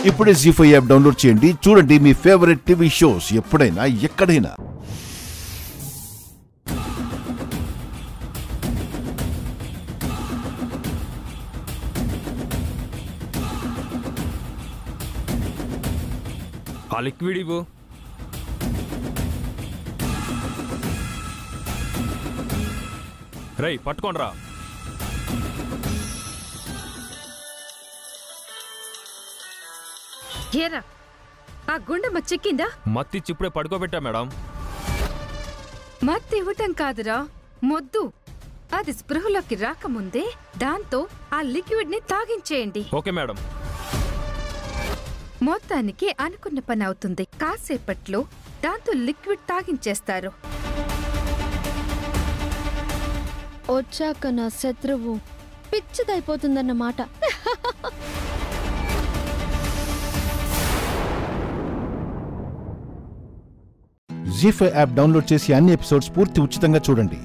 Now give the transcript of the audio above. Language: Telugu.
ఇప్పుడే జీ5 యాప్ డౌన్లోడ్ చేయండి. చూడండి మీ ఫేవరెట్ టీవీ షోస్ ఎప్పుడైనా ఎక్కడైనా. ఆ లిక్విడ్ ఇవ్వు. రై పట్టుకోండ్రా. ఏరా ఆ గుండెమ్మ చిక్కిందా? మత్తి చిప్పుడే పడుకోబెట్టా మేడం. మత్తి ఇవ్వటం కాదురా, మొద్దు. అది స్పృహలోకి రాకముందే దాంతో ఆ లిక్విడ్ ని తాగించేయండి. Okay madam. మొత్తానికి అనుకున్న పని అవుతుంది. కాసేపట్లో దాంతో లిక్విడ్ తాగించేస్తారు. వచ్చాక నా శత్రువు పిచ్చిదైపోతుందన్నమాట. జీ5 యాప్ డౌన్లోడ్ చేసి అన్ని ఎపిసోడ్స్ పూర్తి ఉచితంగా చూడండి.